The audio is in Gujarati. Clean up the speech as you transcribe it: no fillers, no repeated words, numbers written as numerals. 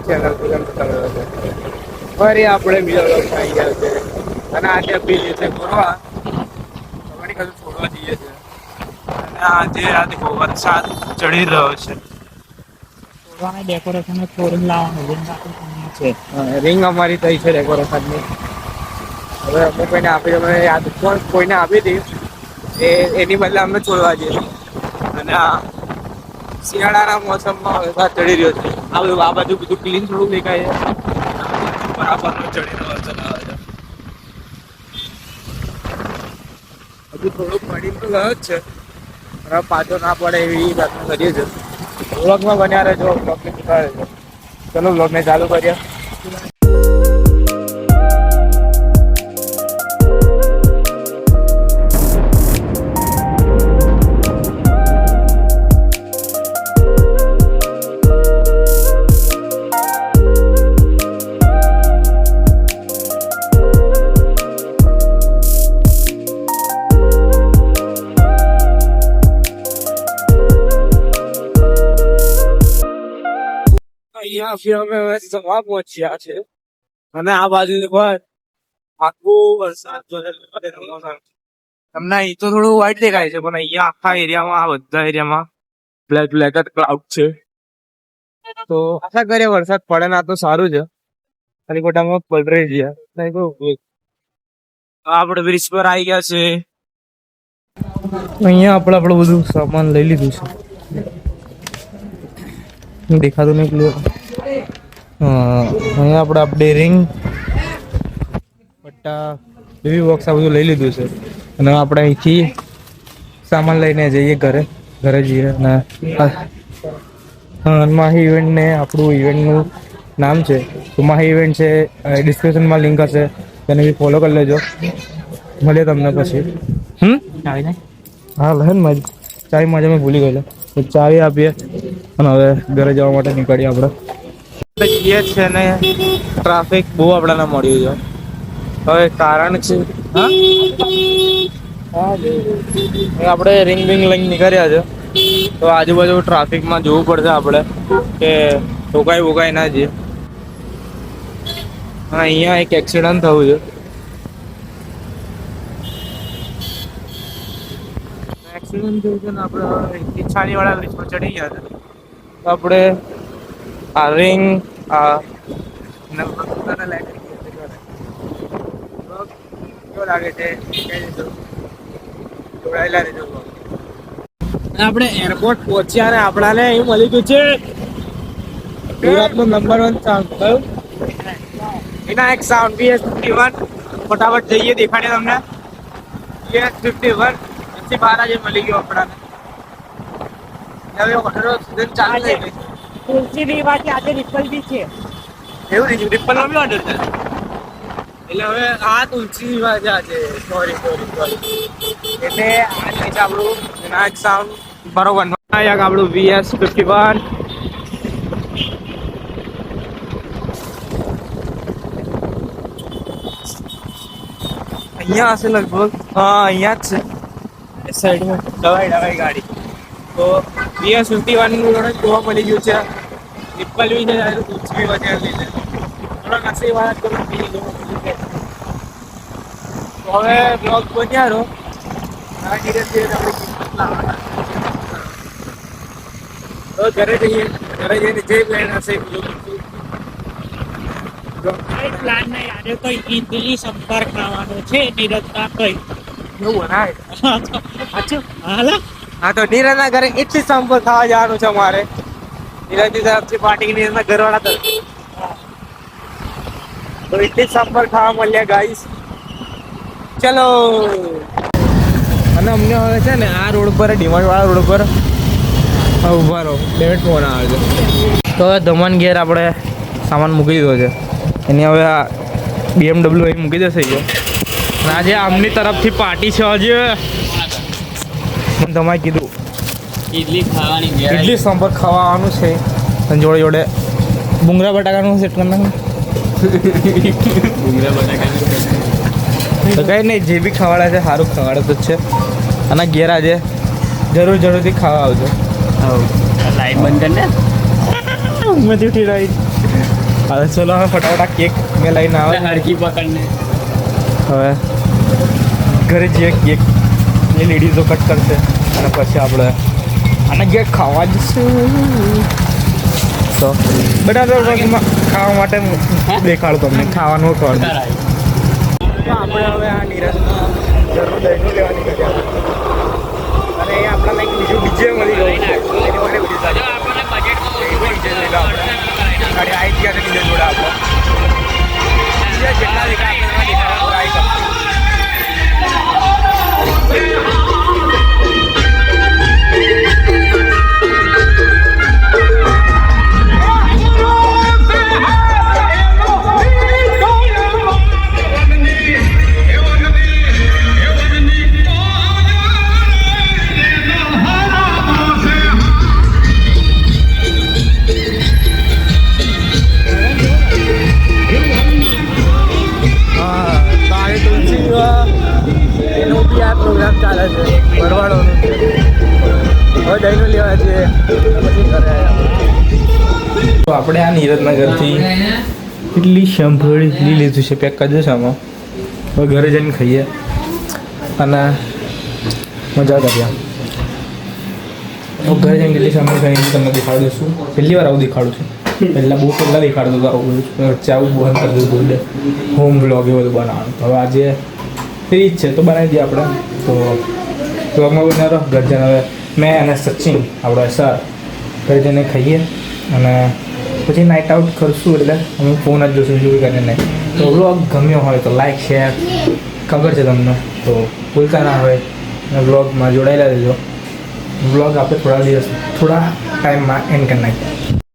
ચેનલ ફરી આપણે બીજા વ્લોગમાં આવી ગયા છે અને આજે આપી છે ફરવા ઘણી બધું છોડવા જઈએ છે અને આજે આ દેખો વરસાદ ચડી રહ્યો છે. ડેકોરેશન છે રિંગ અમારી થઈ છે ડેકોરેશનની. હવે અમે કોઈને આપી અમે યાદ કોઈને આપી હતી એની બદલે અમે છોડવા જઈએ અને શિયાળાના મોસમમાં વરસાદ ચડી રહ્યો છે. આ બાજુ બધું ક્લીન થોડું દેખાય છે. બરાબર ચડી રહ્યો છે હજુ થોડુંક પડી તો ગયો જ છે પણ પાછો ના પડે એવી વાત કરીએ છીએ. વ્લોગમાં બન્યા રહેજો. વ્લોગને શીખવાડે છે. ચલો વ્લોગને ચાલુ કરીએ. અહીંયા અમે સવા પહોંચ્યા છે અને આ બાજુ આખું વરસાદ તમને અહીં તો થોડું વ્હાઈટ દેખાય છે પણ અહીંયા આખા એરિયામાં આ બધા એરિયામાં બ્લેક બ્લેક જ ક્લાઉડ છે. તો આશા કરીએ વરસાદ પડે ના તો સારું છે. ખાલી ખોટામાં પલરાઈ ગયા. આપણે બ્રિજ પર આવી ગયા છે. અહીંયા આપણું બધું સામાન લઈ લીધું છે. દેખાતું નહીં ક્લિયર. અહીંયા આપણે રિંગ પટ્ટા બેબી બોક્સ આ બધું લઈ લીધું છે અને આપણે અહીંથી સામાન લઈને જઈએ ઘરે જઈએ અને માહી ઇવેન્ટ ને આપણું ઇવેન્ટનું નામ છે તો માહી ઇવેન્ટ છે. ડિસ્ક્રિપ્શનમાં લિંક હશે તેને બી ફોલો કરી લેજો. મળીએ તમને પછી. હા લે ને મારી ચાવી માં મેં ભૂલી ગયેલો તો ચાવી આપીએ અને હવે ઘરે જવા માટે નીકળીએ. આપણે જઈએ છે ને ટ્રાફિક બહુ આપણાને મળ્યું છે. હવે કારણ છે આપણે રિંગ બિંગ લઈને નીકળ્યા છે તો આજુબાજુ ટ્રાફિકમાં જોવું પડશે આપણે કે ઠોકાઈ બોકાઈ ના જઈએ. હા અહીંયા એક એક્સિડન્ટ થયું છે. એક્સિડન્ટ થયું છે ને આપણે ઈચ્છાણીવાળા બ્રિજ પર ચડી ગયા છે તો આપણે આ રિંગ લાગે છે જોડાયેલા રહેજો. આપણે એરપોર્ટ પહોંચ્યા ને આપણાને એવું મળી ગયું છે ગુજરાતનું નંબર 1 સાઉન્ડ કયું વિનાયક સાઉન્ડ VS51. ફટાફટ જઈએ દેખાડે તમને VS51 પછી 12 મળી ગયો આપણાને. હવે ઓર્ડર સીઝન ચાલુ થઈ ગઈ. તુલસીની વાત આજે રિપલ બી છે એવું નહીં રિપલમાં બી ઓર્ડર થાય એટલે હવે આ તુલસી વાત છે. સોરી એટલે આ છે આપણું વિનાયક સાઉન્ડ બરોબર. આપણું VS51 અહીંયા હશે લગભગ. હા અહીંયા જ છે સાઈડમાં ડવાઈ ગાડી. તો VS51 નું જોવા મળી ગયું છે. રિપલ બી છે તુલસી બી વધારે લીધે થોડા નસી વાત કરું. તો હવે બ્લોગ બન્યા રહો. ધીરે ધીરે તો ઘરે જઈને જે પ્લાન હશે પ્લાન નહીં. આજે તો ઈડલી સંપર્ક ખાવાનો છે નીરજના કઈ એવું બનાય. હા તો નીરજના ઘરે ઇડલી સંપર્ક ખાવા જવાનું છે અમારે. નીરજની તરફથી પાર્ટી નીરજના ઘરવાળા તરફથી તો ઇડલી સંપર્ક ખાવા મળ્યા ગાઈસ. ચલો. અને અમને હવે છે ને આ રોડ પર ડીમાર્ટ વાળા રોડ પર ઉભા રહો 2 મિનિટ ફોન આવે છે. તો હવે દમણ ઘેર આપણે સામાન મૂકી દીધો છે. એની હવે આ BMW અહીં મૂકી દેશે અને આજે આમની તરફથી પાર્ટી છે. હજી મને તમારે કીધું ઇડલી સંપર્ક ખાવાનું છે અને જોડે જોડે ભૂંગળા બટાકાનું સેટ કરી નાખ. તો કઈ નહીં જે બી ખવાડે છે સારું ખવાડે તો જ છે. અને ઘેર આજે જરૂરથી ખાવા આવજો. લાઈટ બંધ કરી ને ઊંઘમાંથી ઉઠી રહી હવે ચલો હવે ફટાફટ કેક મેં લઈને આવે હરકી પકડને હવે ઘરે જઈએ કેક એ લેડીઝો કટ કરશે અને પછી આપણે આને કેક ખાવા જઈશું તો બધા વર્ગમાં ખાવા માટે દેખાડું તમને ખાવાનું ખવાનું તો આપણે હવે આ નીરજમાં જરૂર દહીંનું લેવાની કરી અને એ આપણાને એક બીજું ડીજે મળી ગયું છે એની માટે બધી સારી આપણને બજેટમાં ડીજે લઈ લો આપણે ગાડી આવી ગયા છે ડીજે જોડે આપણે બીજા જેટલા દેખાય આપણે ટ્રાય કરશું પ્રોગ્રામ ચાલે છે ભરવાડોનું છે હવે દહીંનું લેવા છે પછી કરે તો આપણે આ નીરજના ઘરથી એટલી સંભળી ઇડલી લીધું છે પેક કરી દઈશું આમાં હવે ઘરે જઈને ખાઈએ અને મજા કરીએ ઘરે જઈને એટલી સંભળી ખાઈને તમને દેખાડી દઈશું પહેલી વાર આવું દેખાડું છું પહેલાં બહુ પહેલાં દેખાડતું હતું આવું વચ્ચે આવું બંધ કરી દીધું એટલે હોમ બ્લોગ એ બધું બનાવવાનું હવે આજે ફ્રી જ છે તો બનાવી દઈએ આપણે તો બ્લોગમાં બનાવી રહો ઘર જઈને હવે મેં અને સચિન આપણો સર ઘરે જઈને ખાઈએ અને પછી નાઇટ આઉટ કરશું એટલે અમે ફોન જ જોઈશું શું કરીને નહીં તો બ્લોગ ગમ્યો હોય તો લાઈક શેર ખબર છે તમને તો ભૂલતા ના હોય અને બ્લોગમાં જોડાયેલા રહેજો બ્લોગ આપણે થોડા ટાઈમમાં એન્ડ કરી નાખીએ